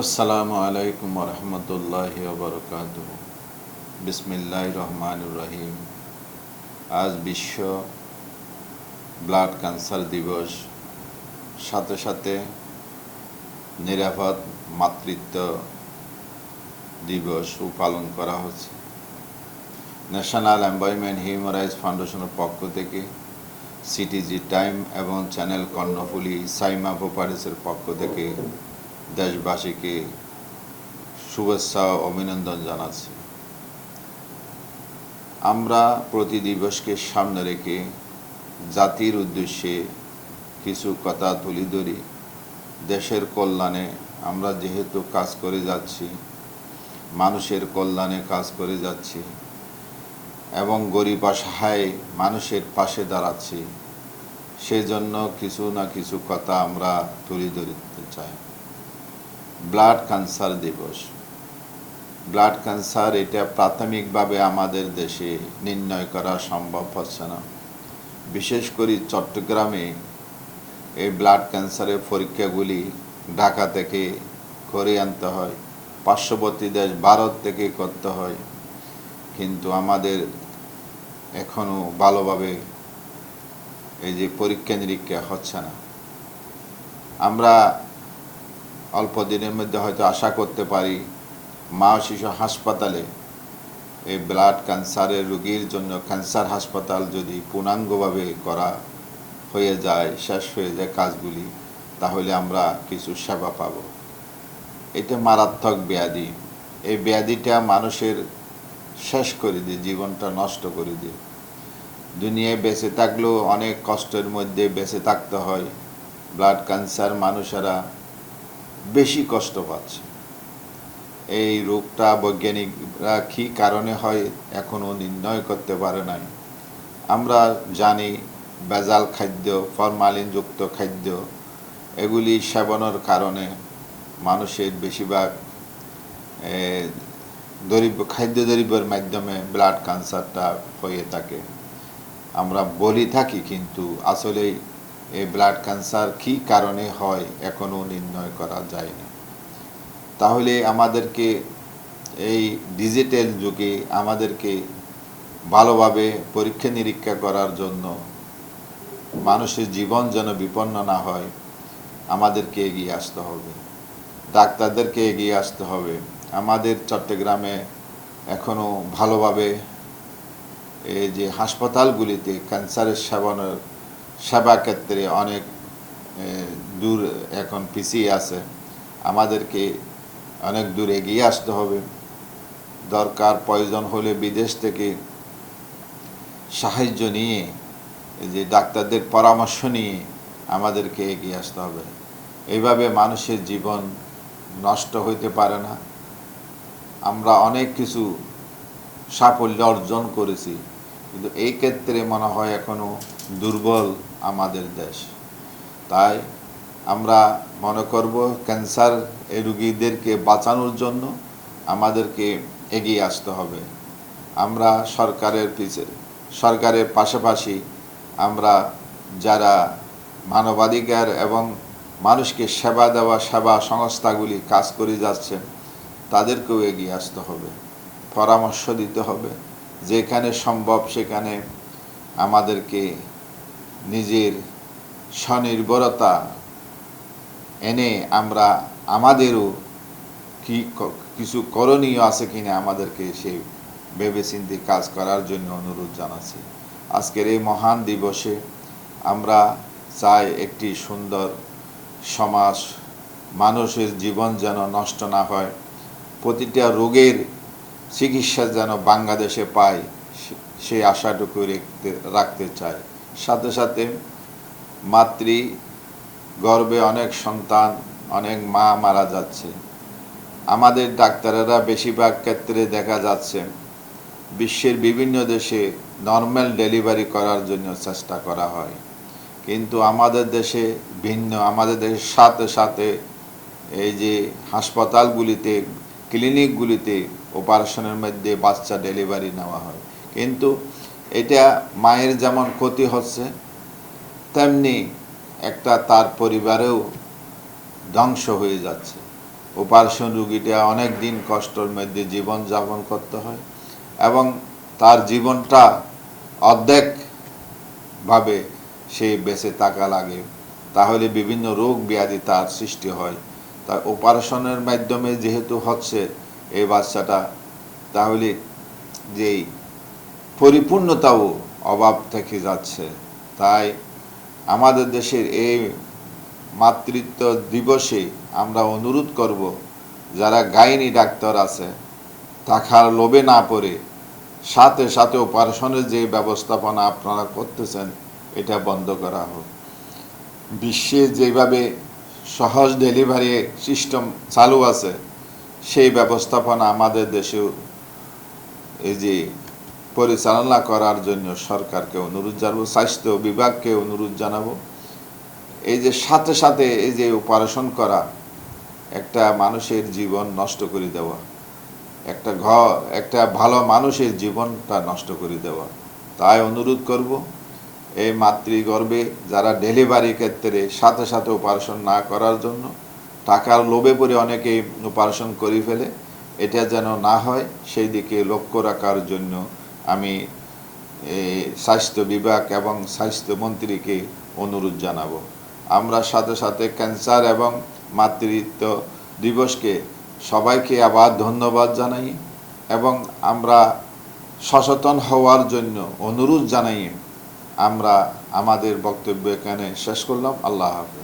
আসসালামু আলাইকুম রহমতুল্লাহি ওবরকাতুহ। বিসমিল্লাহির রহমানির রহিম। আজ বিশ্ব ব্লাড ক্যান্সার দিবস, সাথে সাথে নিরাপদ মাতৃত্ব দিবসও পালন করা হচ্ছে। ন্যাশনাল এনভায়রনমেন্ট হিউম্যান রাইটস ফাউন্ডেশনের পক্ষ থেকে সিটিজি টাইম এবং চ্যানেল কর্ণফুলী সাইমা প্রপার্টিসের পক্ষ থেকে দেশবাসীকে শুভেচ্ছা ও অভিনন্দন জানাচ্ছি। আমরা প্রতি দিবসকে সামনে রেখে জাতির উদ্দেশ্যে কিছু কথা তুলে ধরি। দেশের কল্যাণে আমরা যেহেতু কাজ করে যাচ্ছি, মানুষের কল্যাণে কাজ করে যাচ্ছি এবং গরিব অসহায় মানুষের পাশে দাঁড়াচ্ছি, সেজন্য কিছু না কিছু কথা আমরা তুলে ধরতে চাই। ব্লাড ক্যান্সার দিবস, ব্লাড ক্যান্সার এটা প্রাথমিকভাবে আমাদের দেশে নির্ণয় করা সম্ভব হচ্ছে না। বিশেষ করে চট্টগ্রামে এই ব্লাড ক্যান্সারের পরীক্ষাগুলি ঢাকা থেকে করে আনতে হয়, পার্শ্ববর্তী দেশ ভারত থেকে করতে হয়, কিন্তু আমাদের এখনও ভালোভাবে এই যে পরীক্ষা নিরীক্ষা হচ্ছে না। আমরা অল্প দিনের মধ্যে হয়তো আশা করতে পারি মা ও শিশু হাসপাতালে এই ব্লাড ক্যান্সারের রোগীর জন্য ক্যান্সার হাসপাতাল যদি পূর্ণাঙ্গভাবে করা হয়ে যায়, শেষ হয়ে যায় কাজগুলি, তাহলে আমরা কিছু সেবা পাব। এটা মারাত্মক ব্যাধি। এই ব্যাধিটা মানুষের শেষ করে দিয়ে, জীবনটা নষ্ট করে দিয়ে। দুনিয়ায় বেঁচে থাকলেও অনেক কষ্টের মধ্যে বেঁচে থাকতে হয়। ব্লাড ক্যান্সার মানুষেরা বেশি কষ্ট পাচ্ছে। এই রোগটা বৈজ্ঞানিকরা কী কারণে হয় এখনও নির্ণয় করতে পারে নাই। আমরা জানি ভেজাল খাদ্য, ফরমালিনযুক্ত খাদ্য, এগুলি সেবনের কারণে মানুষের বেশিরভাগ খাদ্য দ্রব্যের মাধ্যমে ব্লাড ক্যান্সারটা হয়ে থাকে। আমরা বলি থাকি, কিন্তু আসলে এই ব্লাড ক্যান্সার কী কারণে হয় এখনও নির্ণয় করা যায়নি। তাহলে আমাদেরকে এই ডিজিটাল যুগে আমাদেরকে ভালোভাবে পরীক্ষা নিরীক্ষা করার জন্য, মানুষের জীবন যেন বিপন্ন না হয়, আমাদেরকে এগিয়ে আসতে হবে, ডাক্তারদেরকে এগিয়ে আসতে হবে। আমাদের চট্টগ্রামে এখনও ভালোভাবে এই যে হাসপাতালগুলিতে ক্যান্সারের সেবা ক্ষেত্রে অনেক দূর এখন পিছিয়ে আছে। আমাদেরকে অনেক দূর এগিয়ে আসতে হবে। দরকার প্রয়োজন হলে বিদেশ থেকে সাহায্য নিয়ে, যে ডাক্তারদের পরামর্শ নিয়ে আমাদেরকে এগিয়ে আসতে হবে। এইভাবে মানুষের জীবন নষ্ট হইতে পারে না। আমরা অনেক কিছু সাফল্য অর্জন করেছি, কিন্তু এই ক্ষেত্রে মনে হয় এখনও দুর্বল আমাদের দেশ। তাই আমরা মনে করব ক্যান্সার এই রোগীদেরকে বাঁচানোর জন্য আমাদেরকে এগিয়ে আসতে হবে। আমরা সরকারের পাশাপাশি আমরা যারা মানবাধিকার এবং মানুষকে সেবা দেওয়া সেবা সংস্থাগুলি কাজ করে যাচ্ছে, তাদেরকেও এগিয়ে আসতে হবে, পরামর্শ দিতে হবে। যেখানে সম্ভব সেখানে আমাদেরকে নিজের স্বনির্ভরতা এনে আমরা আমাদেরও কিছু করণীয় আছে কিনা আমাদেরকে সেই ভেবেচিন্তে কাজ করার জন্য অনুরোধ জানাচ্ছি। আজকের এই মহান দিবসে আমরা চাই একটি সুন্দর সমাজ, মানুষের জীবন যেন নষ্ট না হয়, প্রতিটা রোগের চিকিৎসা যেন বাংলাদেশে পায়, সেই আশাটুকু রাখতে চাই। সাথে সাথে গর্ভে অনেক সন্তান, অনেক মা মারা যাচ্ছে। আমাদের ডাক্তারেরা বেশিরভাগ ক্ষেত্রে দেখা যাচ্ছে বিশ্বের বিভিন্ন দেশে নর্মাল ডেলিভারি করার জন্য চেষ্টা করা হয়, কিন্তু আমাদের দেশে ভিন্ন। আমাদের দেশের সাথে সাথে এই যে হাসপাতালগুলিতে, ক্লিনিকগুলিতে অপারেশনের মধ্যে বাচ্চা ডেলিভারি নেওয়া হয়, কিন্তু এটা মায়ের যেমন ক্ষতি হচ্ছে, তেমনি একটা তার পরিবারেও ধ্বংস হয়ে যাচ্ছে। অপারেশন রোগীটা অনেক দিন কষ্টের মধ্যে জীবন যাপন করতে হয় এবং তার জীবনটা অর্ধেকভাবে সে বেঁচে থাকা লাগে, তাহলে বিভিন্ন রোগ ব্যাধি তার সৃষ্টি হয়। তার অপারেশনের মাধ্যমে যেহেতু হচ্ছে এই বাচ্চাটা, তাহলে যেই পরিপূর্ণতাও অভাব থেকে যাচ্ছে। তাই আমাদের দেশের এই মাতৃত্ব দিবসে আমরা অনুরোধ করব, যারা গাইনি ডাক্তার আছে টাকার লোভে না পড়ে সাথে সাথে অপারেশনের যে ব্যবস্থাপনা আপনারা করতেছেন এটা বন্ধ করা হোক। বিশ্বে যেভাবে সহজ ডেলিভারি সিস্টেম চালু আছে, সেই ব্যবস্থাপনা আমাদের দেশেও এই যে পরিচালনা করার জন্য সরকারকে অনুরোধ জানাবো, স্বাস্থ্য বিভাগকে অনুরোধ জানাবো। এই যে সাথে সাথে এই যে অপারেশন করা একটা মানুষের জীবন নষ্ট করে দেওয়া, একটা ভালো মানুষের জীবনটা নষ্ট করে দেওয়া। তাই অনুরোধ করব, এই মাতৃগর্ভে যারা ডেলিভারি ক্ষেত্রে সাথে সাথে অপারেশন না করার জন্য টাকার লোভে পড়ে অনেকেই অপারেশন করে ফেলে, এটা যেন না হয় সেই দিকে লক্ষ্য রাখার জন্য আমি স্বাস্থ্য বিভাগ এবং স্বাস্থ্যমন্ত্রীকে অনুরোধ জানাবো। আমরা সাথে সাথে ক্যান্সার এবং মাতৃত্ব দিবসকে সবাইকে আবার ধন্যবাদ জানাই এবং আমরা সচেতন হওয়ার জন্য অনুরোধ জানাই। আমরা আমাদের বক্তব্য এখানে শেষ করলাম। আল্লাহ হাফেজ।